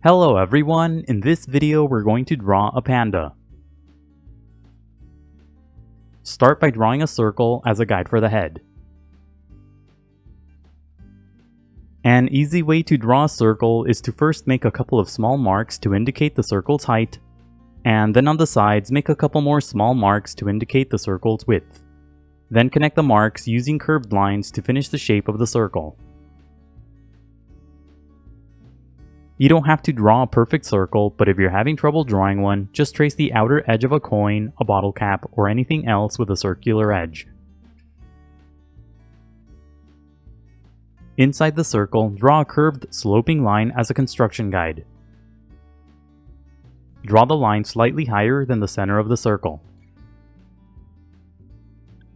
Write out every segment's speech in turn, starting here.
Hello everyone, in this video we're going to draw a panda. Start by drawing a circle as a guide for the head. An easy way to draw a circle is to first make a couple of small marks to indicate the circle's height, and then on the sides make a couple more small marks to indicate the circle's width. Then connect the marks using curved lines to finish the shape of the circle. You don't have to draw a perfect circle, but if you're having trouble drawing one, just trace the outer edge of a coin, a bottle cap, or anything else with a circular edge. Inside the circle, draw a curved, sloping line as a construction guide. Draw the line slightly higher than the center of the circle.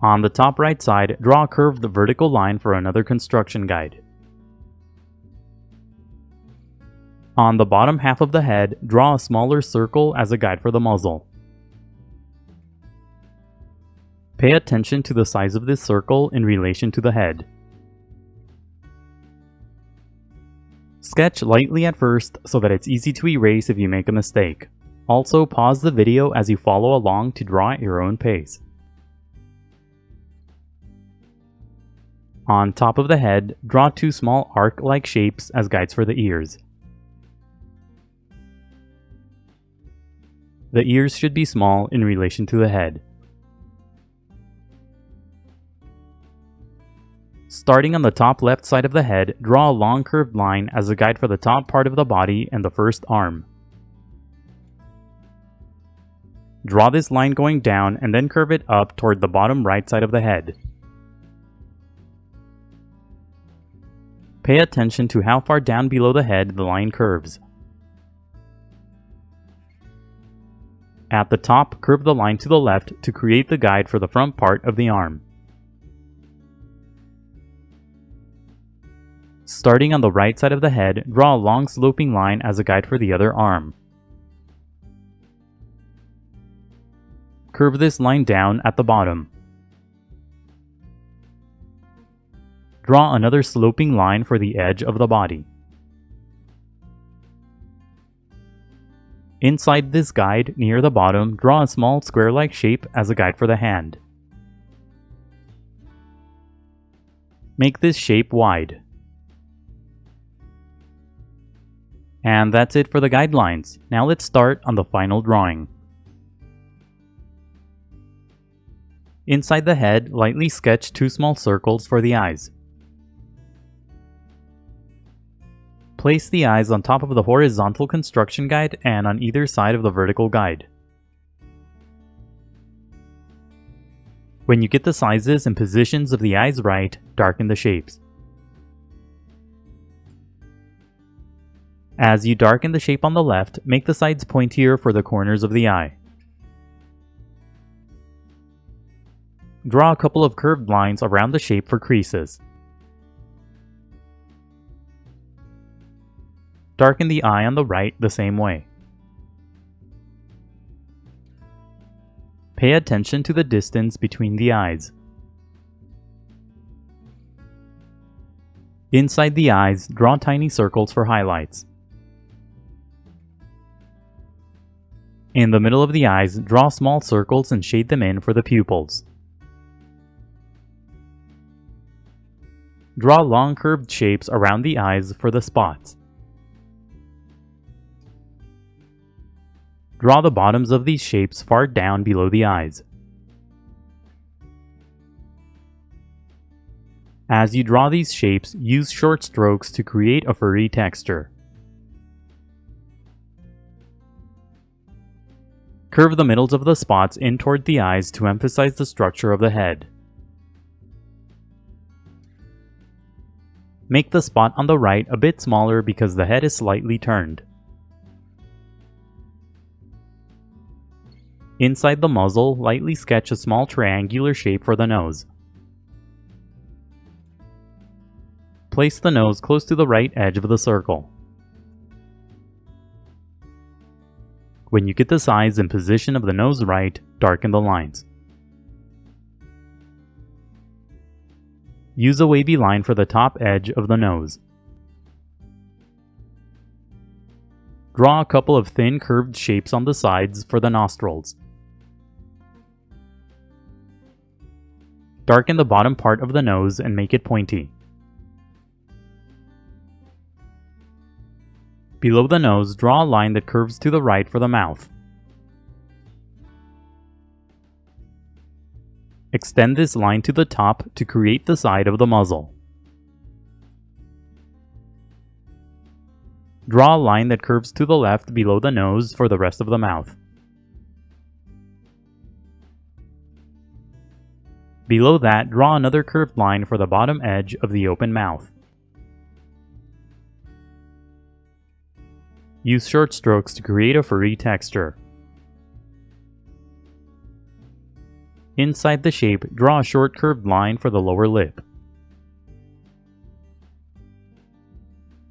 On the top right side, draw a curved vertical line for another construction guide. On the bottom half of the head, draw a smaller circle as a guide for the muzzle. Pay attention to the size of this circle in relation to the head. Sketch lightly at first so that it's easy to erase if you make a mistake. Also, pause the video as you follow along to draw at your own pace. On top of the head, draw two small arc-like shapes as guides for the ears. The ears should be small in relation to the head. Starting on the top left side of the head, draw a long curved line as a guide for the top part of the body and the first arm. Draw this line going down and then curve it up toward the bottom right side of the head. Pay attention to how far down below the head the line curves. At the top, curve the line to the left to create the guide for the front part of the arm. Starting on the right side of the head, draw a long sloping line as a guide for the other arm. Curve this line down at the bottom. Draw another sloping line for the edge of the body. Inside this guide, near the bottom, draw a small square-like shape as a guide for the hand. Make this shape wide. And that's it for the guidelines. Now let's start on the final drawing. Inside the head, lightly sketch two small circles for the eyes. Place the eyes on top of the horizontal construction guide and on either side of the vertical guide. When you get the sizes and positions of the eyes right, darken the shapes. As you darken the shape on the left, make the sides pointier for the corners of the eye. Draw a couple of curved lines around the shape for creases. Darken the eye on the right the same way. Pay attention to the distance between the eyes. Inside the eyes, draw tiny circles for highlights. In the middle of the eyes, draw small circles and shade them in for the pupils. Draw long curved shapes around the eyes for the spots. Draw the bottoms of these shapes far down below the eyes. As you draw these shapes, use short strokes to create a furry texture. Curve the middles of the spots in toward the eyes to emphasize the structure of the head. Make the spot on the right a bit smaller because the head is slightly turned. Inside the muzzle, lightly sketch a small triangular shape for the nose. Place the nose close to the right edge of the circle. When you get the size and position of the nose right, darken the lines. Use a wavy line for the top edge of the nose. Draw a couple of thin curved shapes on the sides for the nostrils. Darken the bottom part of the nose and make it pointy. Below the nose, draw a line that curves to the right for the mouth. Extend this line to the top to create the side of the muzzle. Draw a line that curves to the left below the nose for the rest of the mouth. Below that, draw another curved line for the bottom edge of the open mouth. Use short strokes to create a furry texture. Inside the shape, draw a short curved line for the lower lip.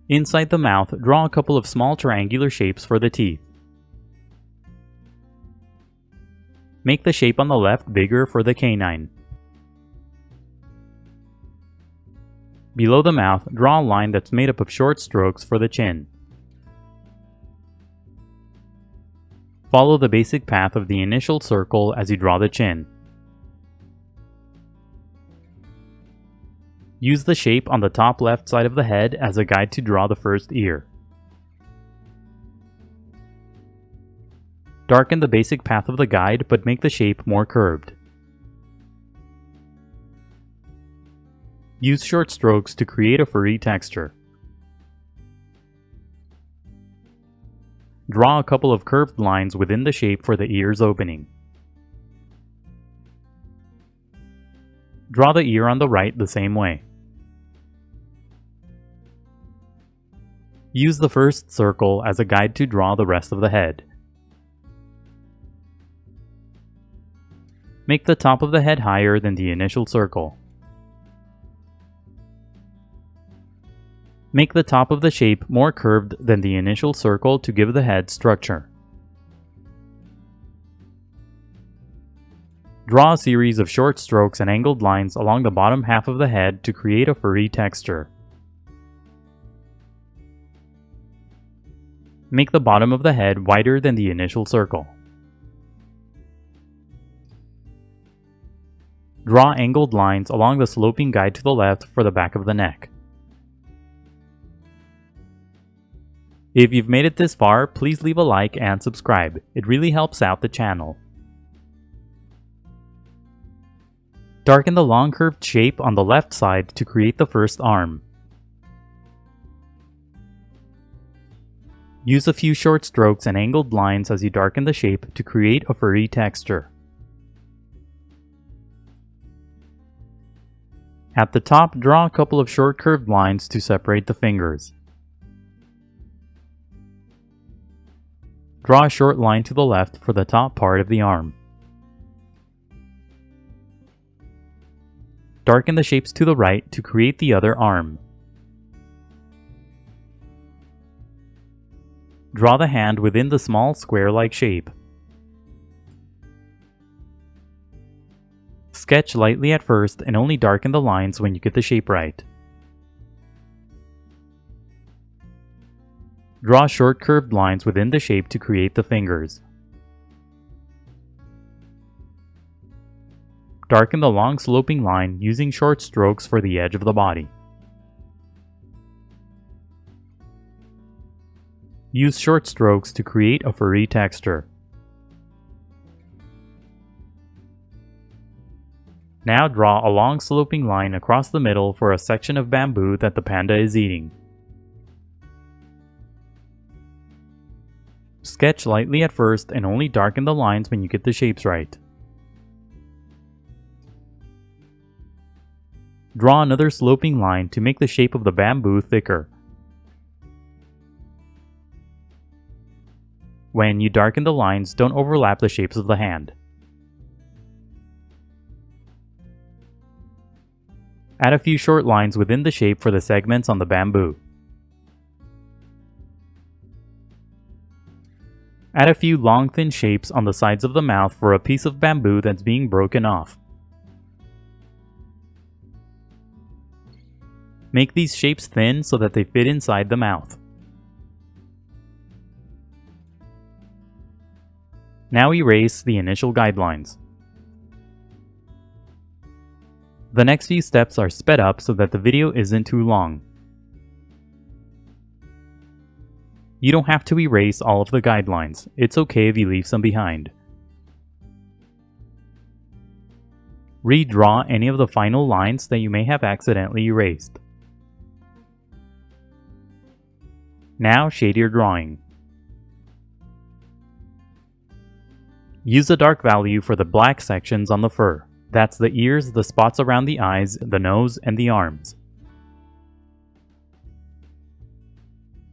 Inside the mouth, draw a couple of small triangular shapes for the teeth. Make the shape on the left bigger for the canine. Below the mouth, draw a line that's made up of short strokes for the chin. Follow the basic path of the initial circle as you draw the chin. Use the shape on the top left side of the head as a guide to draw the first ear. Darken the basic path of the guide, but make the shape more curved. Use short strokes to create a furry texture. Draw a couple of curved lines within the shape for the ear's opening. Draw the ear on the right the same way. Use the first circle as a guide to draw the rest of the head. Make the top of the head higher than the initial circle. Make the top of the shape more curved than the initial circle to give the head structure. Draw a series of short strokes and angled lines along the bottom half of the head to create a furry texture. Make the bottom of the head wider than the initial circle. Draw angled lines along the sloping guide to the left for the back of the neck. If you've made it this far, please leave a like and subscribe. It really helps out the channel. Darken the long curved shape on the left side to create the first arm. Use a few short strokes and angled lines as you darken the shape to create a furry texture. At the top, draw a couple of short curved lines to separate the fingers. Draw a short line to the left for the top part of the arm. Darken the shapes to the right to create the other arm. Draw the hand within the small square-like shape. Sketch lightly at first and only darken the lines when you get the shape right. Draw short curved lines within the shape to create the fingers. Darken the long sloping line using short strokes for the edge of the body. Use short strokes to create a furry texture. Now draw a long sloping line across the middle for a section of bamboo that the panda is eating. Sketch lightly at first and only darken the lines when you get the shapes right. Draw another sloping line to make the shape of the bamboo thicker. When you darken the lines, don't overlap the shapes of the hand. Add a few short lines within the shape for the segments on the bamboo. Add a few long thin shapes on the sides of the mouth for a piece of bamboo that's being broken off. Make these shapes thin so that they fit inside the mouth. Now erase the initial guidelines. The next few steps are sped up so that the video isn't too long. You don't have to erase all of the guidelines, it's okay if you leave some behind. Redraw any of the final lines that you may have accidentally erased. Now shade your drawing. Use a dark value for the black sections on the fur. That's the ears, the spots around the eyes, the nose, and the arms.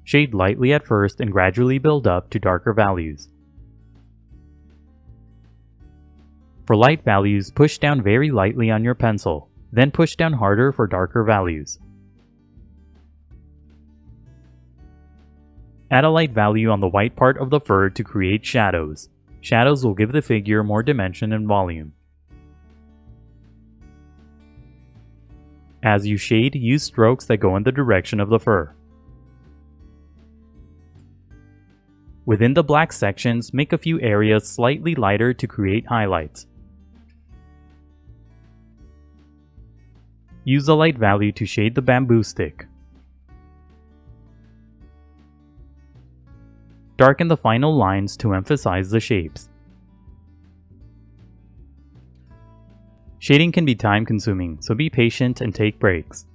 Shade lightly at first and gradually build up to darker values. For light values, push down very lightly on your pencil, then push down harder for darker values. Add a light value on the white part of the fur to create shadows. Shadows will give the figure more dimension and volume. As you shade, use strokes that go in the direction of the fur. Within the black sections, make a few areas slightly lighter to create highlights. Use a light value to shade the bamboo stick. Darken the final lines to emphasize the shapes. Shading can be time-consuming, so be patient and take breaks.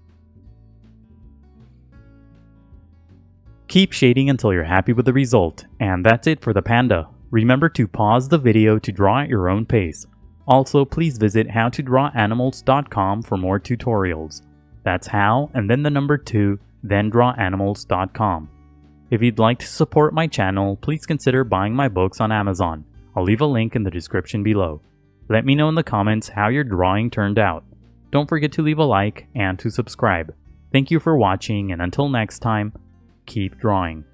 Keep shading until you're happy with the result, and that's it for the panda. Remember to pause the video to draw at your own pace. Also, please visit howtodrawanimals.com for more tutorials. That's how, and then the number 2, then drawanimals.com. If you'd like to support my channel, please consider buying my books on Amazon. I'll leave a link in the description below. Let me know in the comments how your drawing turned out. Don't forget to leave a like and to subscribe. Thank you for watching, and until next time, keep drawing.